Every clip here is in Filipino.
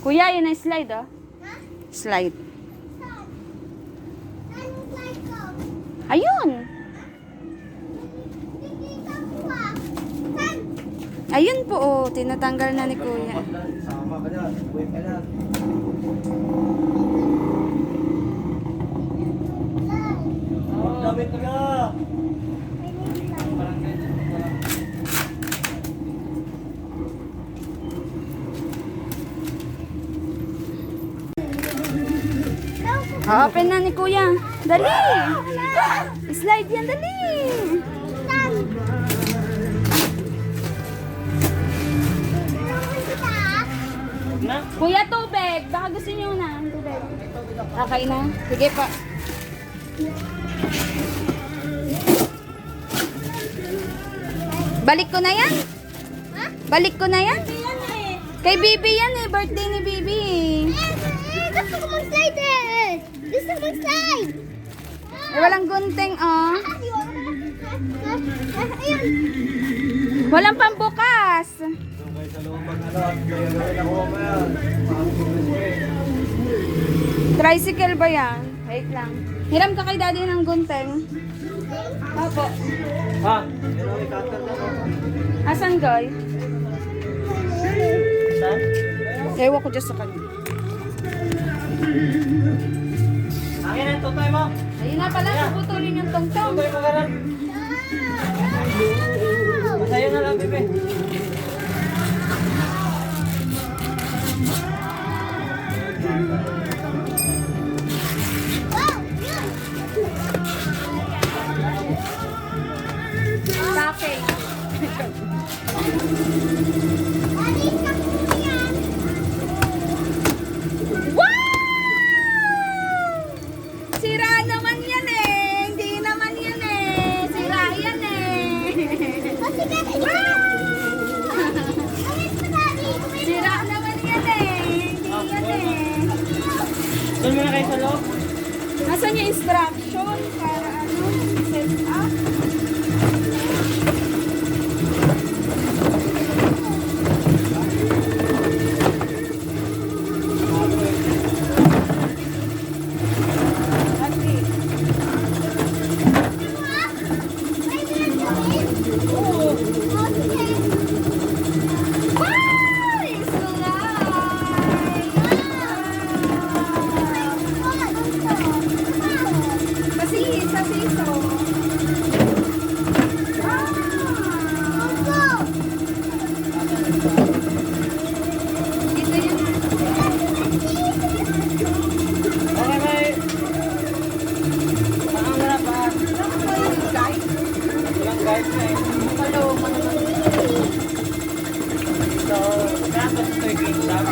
Kuya, yun ang slide, oh. Slide. Ayun. Ayun po, oh. Tinatanggal na ni Kuya. Sama ka na. Uwi ka na. Damit ka na. Open na ni Kuya. Dali! Slide yan, dali! Kuya, tubig! Baka gusto niyo na. Tubig. Okay na? Sige pa. Balik ko na yan? Balik ko na yan? Kay Bibi yan eh. Birthday ni Bibi. Gusto ko mag-slide eh! Gusto ko mag-slide! Eh, walang gunting, oh. Ayun! Walang pambukas. Doon kayo sa loob mag-ano at kayo na rin ako pa yan. Tricycle ba yan? Wait lang. Hiram ka kay daddy ng gunting. Opo. Ha? Meron may cutter na no? Asan, Goy? Saan? Ewan ko dyan sa kanya. Akin ang tutoy mo. Ayun na pala, puputulin yung tongtong. Tutoy mo ganun. Masayo na lang, bebe. Bakit? Wow! Sira naman yan eh. Hindi naman yan eh. Sira yan eh. Sira naman yan eh. Hindi yan eh. Doon muna kayo sa loob. Nasaan yung instruction para ano? Set up? Sa siso. Dito yun. Okay, may. Saan mo na pa? Guys, Walang guys na eh. paloma naman. So, kaya sa tutoy king shop.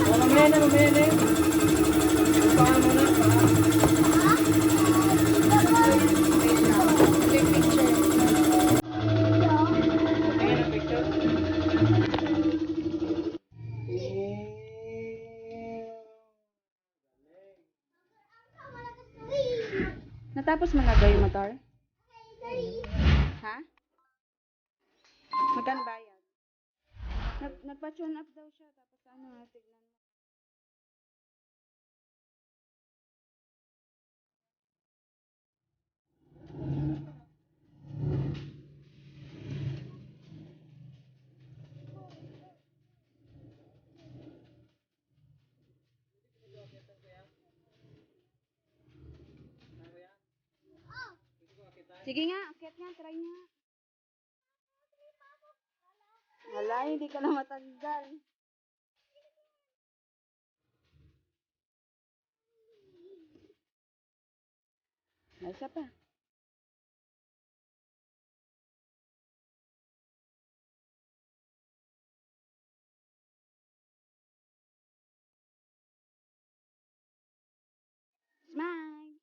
Mamaya na. Paan mo na. Tingin ang picture. Natapos mo na ba yung motor? Ha? Magkano bayad? Nagpa-tune up daw siya. Tapos ano, tignan mo. Sige nga, akyat nga, try nga. Wala, hindi ka na matanggal. Ay, isa pa. Smile!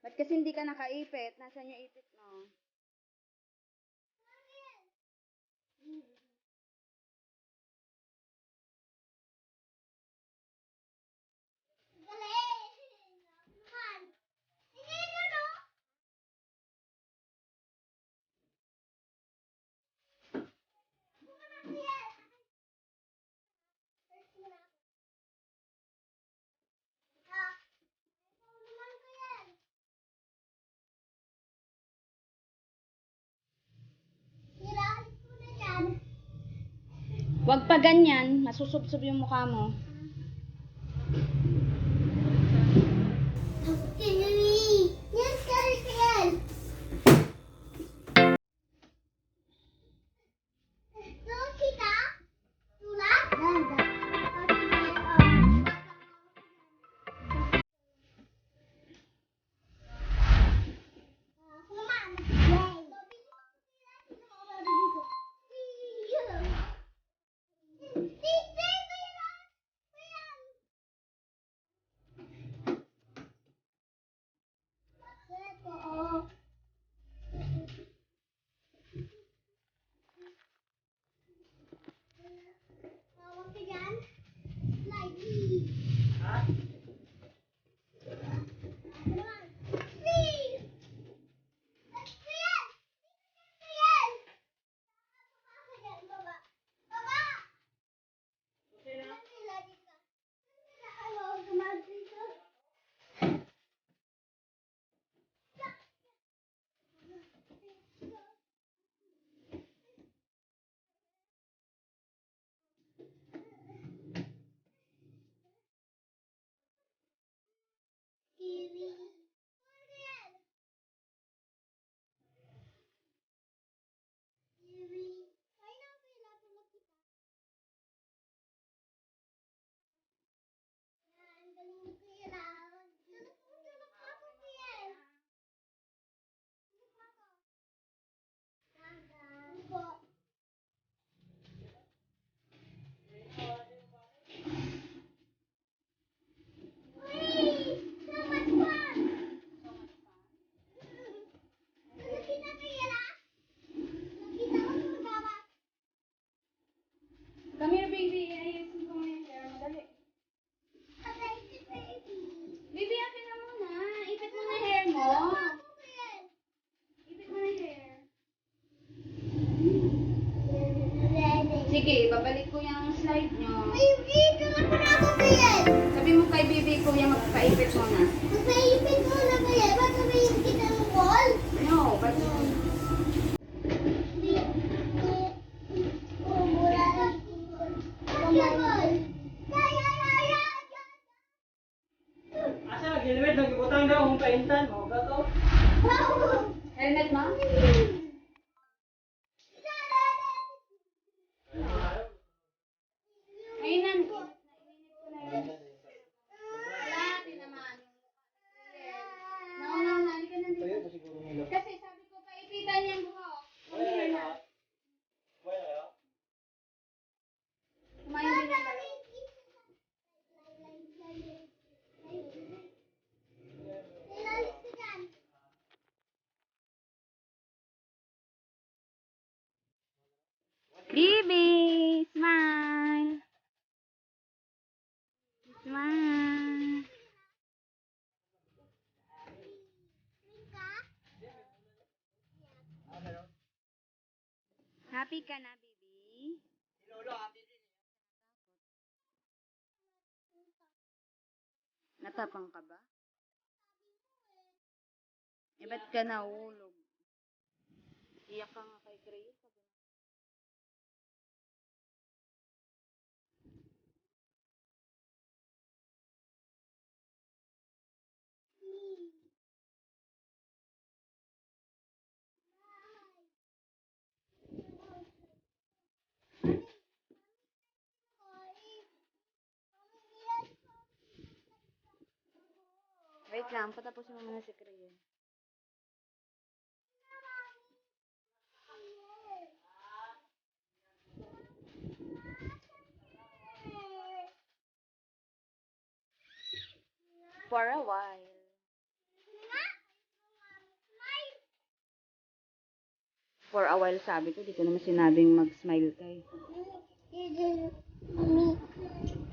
Ba't kasi hindi ka nakaipit? Nasaan yung ipit mo? Huwag pa ganyan, masusubsob yung mukha mo. Yes, yan. So, kita? Tulad? Come here, baby. Ayusin ko ngayon, hair. Madali. Baby, akin na muna. Ipit mo na hair mo. Ipit mo na hair. Sige, babalik ko yung slide nyo. Sabi mo kay baby ko yung magpaipit mo na. No, but Asa nag-helmet, nag-ibutang daw, kung paintan mo, gato. helmet mo? Ayun na. Init ko na yun. Wala, tinamaan yung mukha. No, halika na dito. Sa'yo, siguro nila. Kasi sabi ko, paipitan niya yung buhok. Come here na. Wala kayo? Kumain din ang dalawa. Bibi, smile. Smile. Happy ka na, baby? Natapang ka ba? Eh, ba't ka nahulog? Iyak ka nga kay Chris. Wait lang, patapusin mo muna si Chris. For a while. For a while, sabi ko, di ko naman sinabing mag-smile kayo. Me.